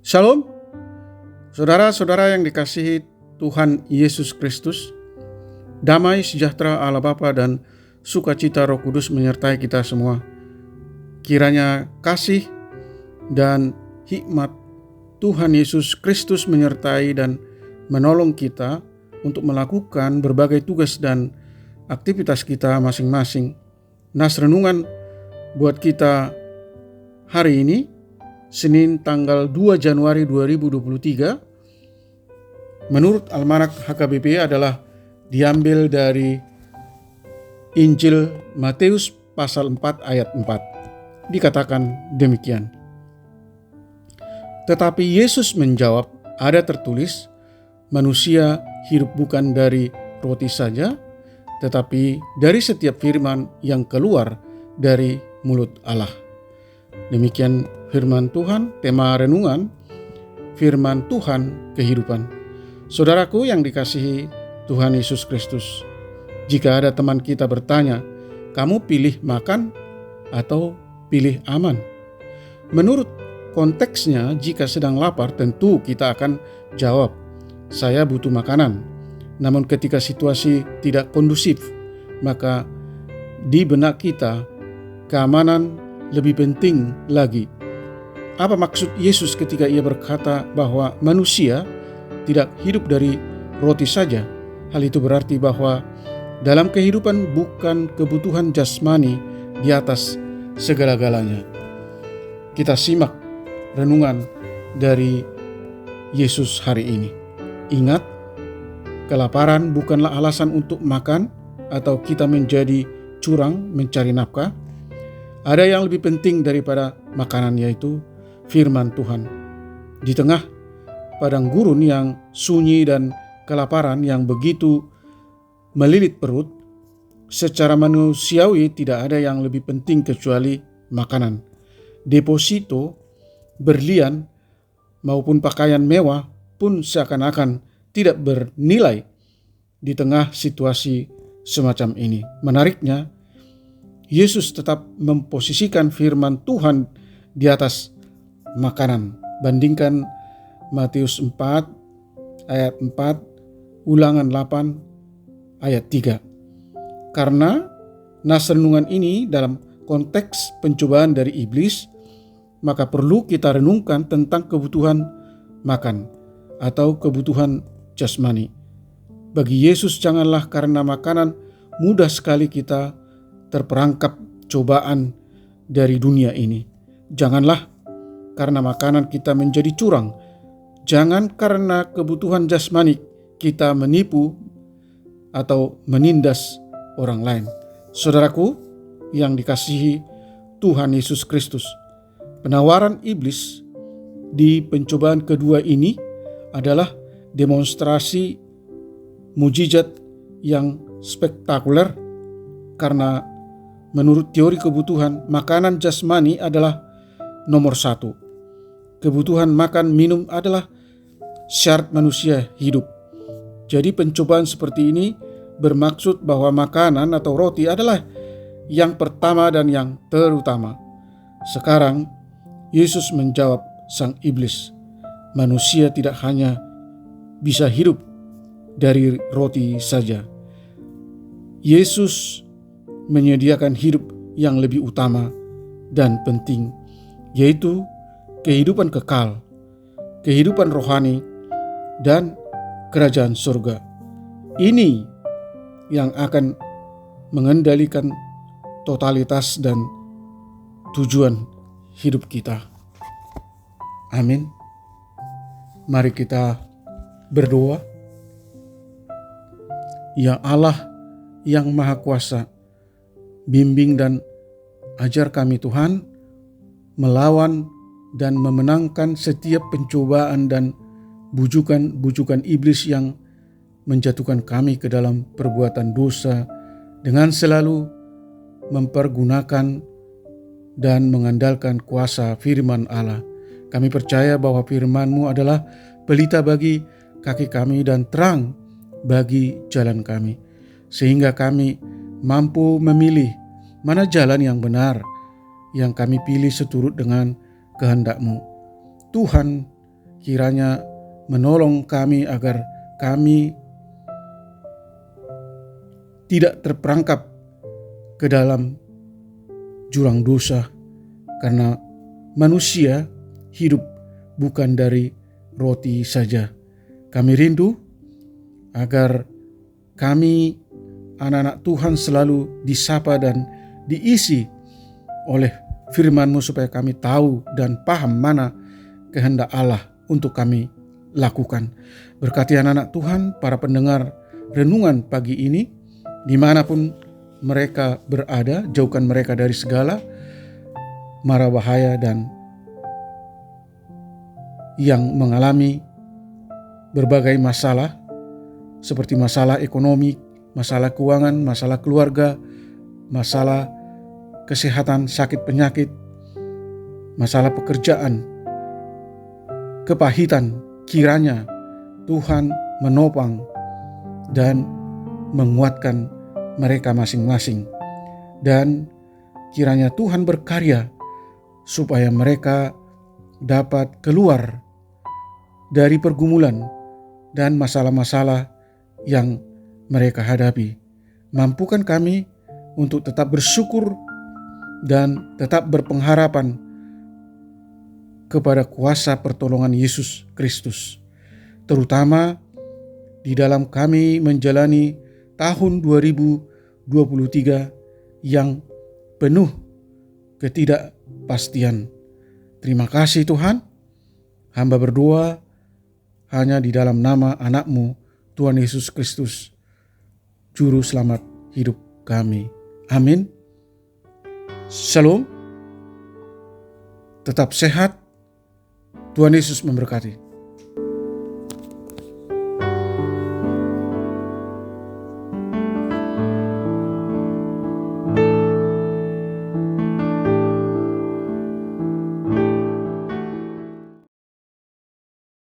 Shalom, saudara-saudara yang dikasihi Tuhan Yesus Kristus. Damai sejahtera Allah Bapa dan sukacita Roh Kudus menyertai kita semua. Kiranya kasih dan hikmat Tuhan Yesus Kristus menyertai dan menolong kita untuk melakukan berbagai tugas dan aktivitas kita masing-masing. Nas renungan buat kita hari ini, Senin tanggal 2 Januari 2023, menurut Almanak HKBP adalah diambil dari Injil Matius pasal 4 ayat 4. Dikatakan demikian. Tetapi Yesus menjawab, ada tertulis, manusia hidup bukan dari roti saja, tetapi dari setiap firman yang keluar dari mulut Allah. Demikian firman Tuhan, tema renungan, firman Tuhan kehidupan. Saudaraku yang dikasihi Tuhan Yesus Kristus, jika ada teman kita bertanya, kamu pilih makan atau pilih aman? Menurut konteksnya, jika sedang lapar tentu kita akan jawab, saya butuh makanan. Namun ketika situasi tidak kondusif, maka di benak kita keamanan lebih penting lagi. Apa maksud Yesus ketika ia berkata bahwa manusia tidak hidup dari roti saja? Hal itu berarti bahwa dalam kehidupan bukan kebutuhan jasmani di atas segala-galanya. Kita simak renungan dari Yesus hari ini. Ingat, kelaparan bukanlah alasan untuk makan atau kita menjadi curang mencari nafkah. Ada yang lebih penting daripada makanan, yaitu firman Tuhan. Di tengah padang gurun yang sunyi dan kelaparan yang begitu melilit perut, secara manusiawi tidak ada yang lebih penting kecuali makanan. Deposito, berlian, maupun pakaian mewah pun seakan-akan tidak bernilai di tengah situasi semacam ini. Menariknya, Yesus tetap memposisikan firman Tuhan di atas makanan. Bandingkan Matius 4 ayat 4, Ulangan 8 ayat 3. Karena nas renungan ini dalam konteks pencobaan dari iblis, maka perlu kita renungkan tentang kebutuhan makan atau kebutuhan jasmani. Bagi Yesus janganlah karena makanan mudah sekali kita terperangkap cobaan dari dunia ini. Janganlah karena makanan kita menjadi curang. Jangan karena kebutuhan jasmani kita menipu atau menindas orang lain. Saudaraku yang dikasihi Tuhan Yesus Kristus, penawaran iblis di pencobaan kedua ini adalah demonstrasi mujizat yang spektakuler, karena menurut teori kebutuhan, makanan jasmani adalah nomor 1. Kebutuhan makan minum adalah syarat manusia hidup. Jadi pencobaan seperti ini bermaksud bahwa makanan atau roti adalah yang pertama dan yang terutama. Sekarang Yesus menjawab sang iblis, manusia tidak hanya bisa hidup dari roti saja. Yesus menyediakan hidup yang lebih utama dan penting, yaitu kehidupan kekal, kehidupan rohani, dan kerajaan surga. Ini yang akan mengendalikan totalitas dan tujuan hidup kita. Amin. Mari kita berdoa. Ya Allah yang Maha Kuasa, bimbing dan ajar kami Tuhan, melawan dan memenangkan setiap pencobaan dan bujukan-bujukan iblis yang menjatuhkan kami ke dalam perbuatan dosa, dengan selalu mempergunakan dan mengandalkan kuasa firman Allah. Kami percaya bahwa firman-Mu adalah pelita bagi kaki kami dan terang bagi jalan kami, sehingga kami mampu memilih mana jalan yang benar yang kami pilih seturut dengan kehendak-Mu. Tuhan, kiranya menolong kami agar kami tidak terperangkap ke dalam jurang dosa, karena manusia hidup bukan dari roti saja. Kami rindu agar kami anak-anak Tuhan selalu disapa dan diisi oleh firman-Mu supaya kami tahu dan paham mana kehendak Allah untuk kami lakukan. Berkati anak-anak Tuhan, para pendengar renungan pagi ini, dimanapun mereka berada, jauhkan mereka dari segala mara bahaya dan yang mengalami berbagai masalah seperti masalah ekonomi, masalah keuangan, masalah keluarga, masalah kesehatan, sakit penyakit, masalah pekerjaan, kepahitan. Kiranya Tuhan menopang dan menguatkan mereka masing-masing, dan kiranya Tuhan berkarya supaya mereka dapat keluar dari pergumulan dan masalah-masalah yang mereka hadapi. Mampukan kami untuk tetap bersyukur dan tetap berpengharapan kepada kuasa pertolongan Yesus Kristus, terutama di dalam kami menjalani tahun 2023 yang penuh ketidakpastian. Terima kasih Tuhan. Hamba berdoa hanya di dalam nama anak-Mu, Tuhan Yesus Kristus, Juru Selamat hidup kami. Amin. Shalom. Tetap sehat. Tuhan Yesus memberkati.